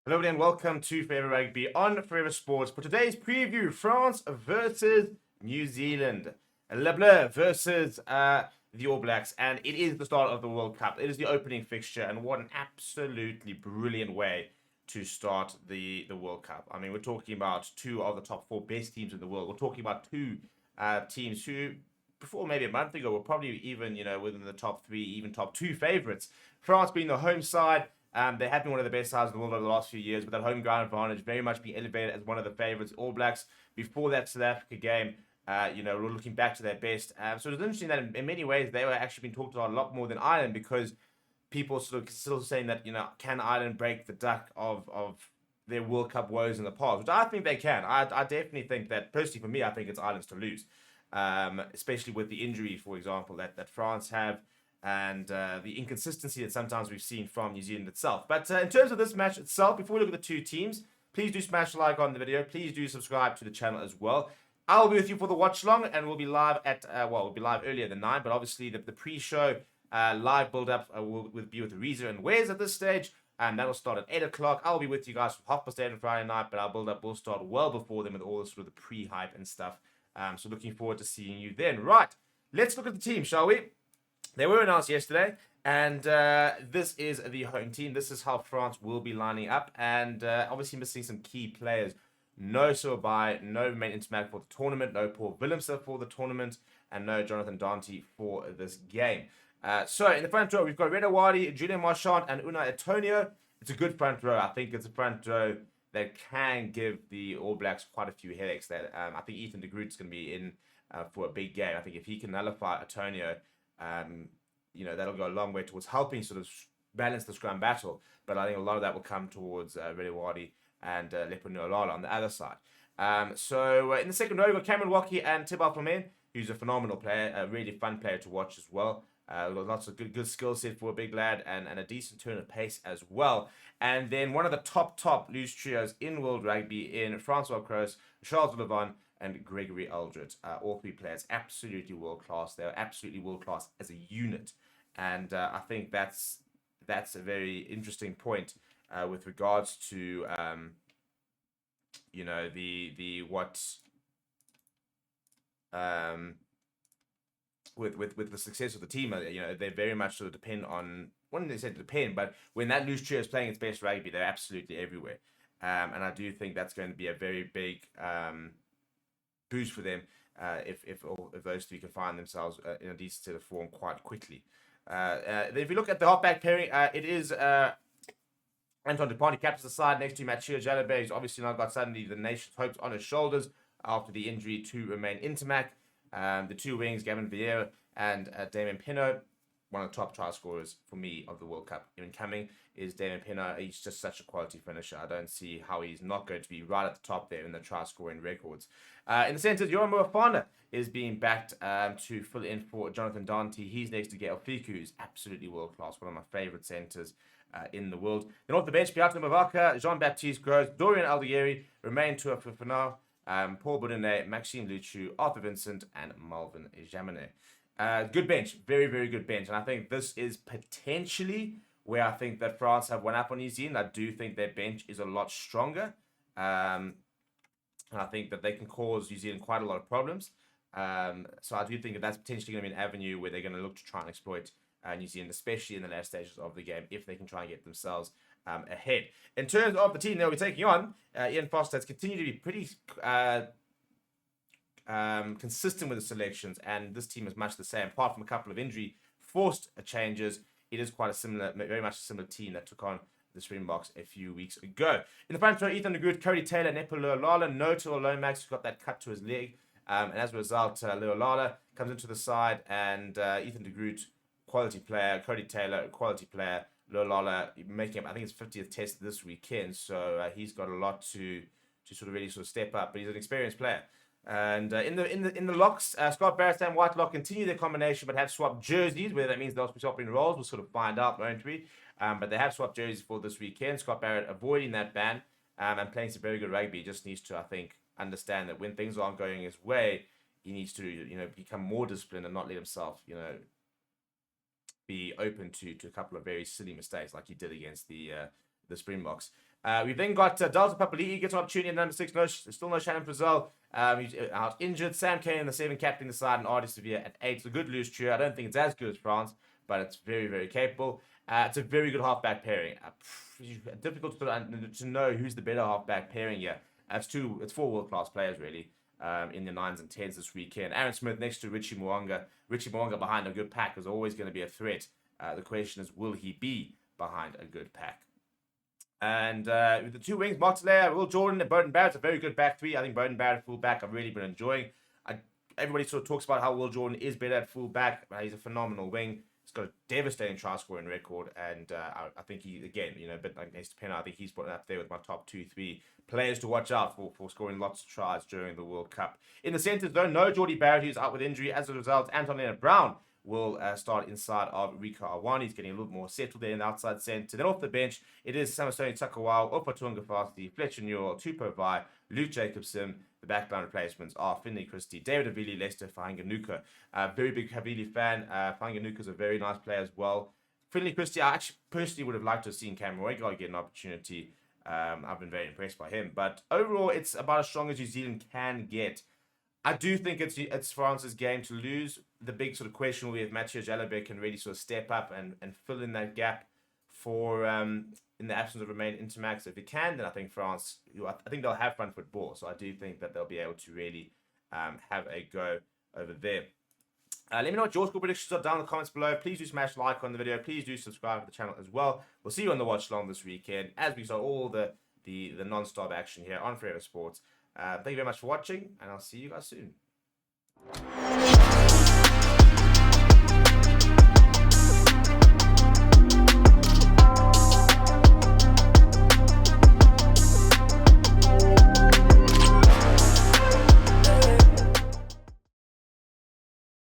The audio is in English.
Hello and welcome to Forever Rugby on Forever Sports. For today's preview, France versus New Zealand. Le Bleu versus the All Blacks. And it is the start of the World Cup. It is the opening fixture. And what an absolutely brilliant way to start the World Cup. I mean, we're talking about two of the top four best teams in the world. We're talking about two teams who, before maybe a month ago, were probably even, within the top three, even top two favorites. France being the home side. They have been one of the best sides in the world over the last few years, with that home ground advantage very much being elevated as one of the favourites. All Blacks, before that South Africa game, we're looking back to their best. So it was interesting that in many ways they were actually being talked about a lot more than Ireland, because people sort of still saying that, can Ireland break the duck of their World Cup woes in the past, which I think they can. I definitely think that, personally for me, I think it's Ireland's to lose, especially with the injury, for example, that France have, and the inconsistency that sometimes we've seen from New Zealand itself. But in terms of this match itself, before we look at the two teams, please do smash a like on the video. Please do subscribe to the channel as well. I'll be with you for the watch long, and we'll be live at, we'll be live earlier than 9, but obviously the pre-show live build-up will be with Reza and Wes at this stage, and that will start at 8 o'clock. I'll be with you guys from 8:30 on Friday night, but our build-up will start well before them with all the sort of the pre-hype and stuff. So looking forward to seeing you then. Right, let's look at the team, shall we? They were announced yesterday, and this is the home team. This is how France will be lining up, and obviously missing some key players. No Sobai, no main intermac for the tournament, no Paul Willemse for the tournament, and no Jonathan Dante for this game. So in the front row, we've got Reda Wadi, Julian Marchand, and Unai Antonio. It's a good front row. I think it's a front row that can give the All Blacks quite a few headaches. That I think Ethan de Groot's going to be in for a big game. I think if he can nullify Antonio, that'll go a long way towards helping sort of balance the scrum battle. But I think a lot of that will come towards Reda Wadi and Leponuolala on the other side. So in the second row, we've got Cameron Wacky and Thibaut Clement, who's a phenomenal player, a really fun player to watch as well. We've got lots of good skill set for a big lad, and a decent turn of pace as well. And then one of the top loose trios in World Rugby in Francois Cross, Charles Levin, and Gregory Aldred. All three players absolutely world class. They're absolutely world class as a unit, and I think that's a very interesting point with regards to with the success of the team. They very much sort of depend on, when they said depend, but when that loose trio is playing its best rugby, they're absolutely everywhere. And I do think that's going to be a very big boost for them if those three can find themselves in a decent set of form quite quickly. If you look at the halfback pairing, it is Anton Dupont captains the side next to Mathieu Jalabert, who's obviously now got suddenly the nation's hopes on his shoulders after the injury to Romain Intermac. The two wings, Gavin Vieira and Damien Penaud, one of the top try scorers for me of the World Cup incoming is Damien Penaud. He's just such a quality finisher. I don't see how he's not going to be right at the top there in the try scoring records. In the centre, Yoram Moefana is being backed to fill in for Jonathan Dante. He's next to Gael Fiku, who's absolutely world class, one of my favourite centres in the world. Then off the bench, Piatro Mavaka, Jean-Baptiste Gros, Dorian Aldegheri, Romain Tuafufana, Paul Boudinet, Maxime Luchu, Arthur Vincent, and Malvin Jaminet. Good bench, very, very good bench. And I think this is potentially where I think that France have one up on New Zealand. I do think their bench is a lot stronger. And I think that they can cause New Zealand quite a lot of problems. So I do think that that's potentially going to be an avenue where they're going to look to try and exploit New Zealand, especially in the last stages of the game, if they can try and get themselves ahead. In terms of the team they'll be taking on, Ian Foster has continued to be pretty consistent with the selections, and this team is much the same. Apart from a couple of injury-forced changes, it is quite a similar, very much a similar team that took on the Springboks a few weeks ago. In the front row, Ethan de Groot, Cody Taylor, Nepo Leolala, no to Lomax, who's got that cut to his leg. And as a result, Leolala comes into the side, and Ethan de Groot, quality player, Cody Taylor, quality player, Leolala making up, I think, his 50th test this weekend, so he's got a lot to sort of really sort of step up, but he's an experienced player. And in the locks, Scott Barrett and Whitelock continue their combination, but have swapped jerseys. Whether that means they'll be swapping roles, we'll sort of find out, won't we? But they have swapped jerseys for this weekend. Scott Barrett avoiding that ban and playing some very good rugby. He just needs to, I think, understand that when things aren't going his way, he needs to, become more disciplined and not let himself, be open to a couple of very silly mistakes like he did against the Springboks. We've then got Delta Papali'i gets an opportunity at number 6. Still no Shannon Frizzell. He's out injured. Sam Kane in the 7, captaining the side, and Artie Sevilla at 8. It's a good loose trio. I don't think it's as good as France, but it's very, very capable. It's a very good halfback pairing. Difficult to know who's the better halfback pairing here. It's 4 world-class players, really, in the 9s and 10s this weekend. Aaron Smith next to Richie Mwanga. Richie Mwanga behind a good pack is always going to be a threat. The question is, will he be behind a good pack? And with the 2 wings, Martelea, Will Jordan, and Beauden Barrett's a very good back 3. I think Beauden Barrett full back I've really been enjoying. Everybody sort of talks about how Will Jordan is better at full back, but he's a phenomenal wing. He's got a devastating try scoring record, and I think he, again, a bit like Nesta Penner, I think he's put up there with my top 2-3 players to watch out for scoring lots of tries during the World Cup. In the centres, though, no Geordie Barrett, who's out with injury. As a result, Anton Leonard-Brown will start inside of Rika Awani. He's getting a little more settled there in the outside centre. Then off the bench, it is Samasoni Takawao, Opatunga Fasti, Fletcher Newell, Tupou Vai, Luke Jacobson. The backline replacements are Finlay Christie, David Avili, Lester Fahinganuka. Very big Havili fan. Fahinganuka's a very nice player as well. Finlay Christie, I actually personally would have liked to have seen Cameron Roygaard get an opportunity. I've been very impressed by him. But overall, it's about as strong as New Zealand can get. I do think it's France's game to lose. The big sort of question will be if Mathieu Jalabert can really sort of step up and fill in that gap for in the absence of Romain Intermax. If he can, then I think France, I think they'll have front foot ball. So I do think that they'll be able to really have a go over there. Let me know what your score predictions are down in the comments below. Please do smash like on the video. Please do subscribe to the channel as well. We'll see you on the watch along this weekend as we start all the non-stop action here on Forever Sports. Thank you very much for watching, and I'll see you guys soon.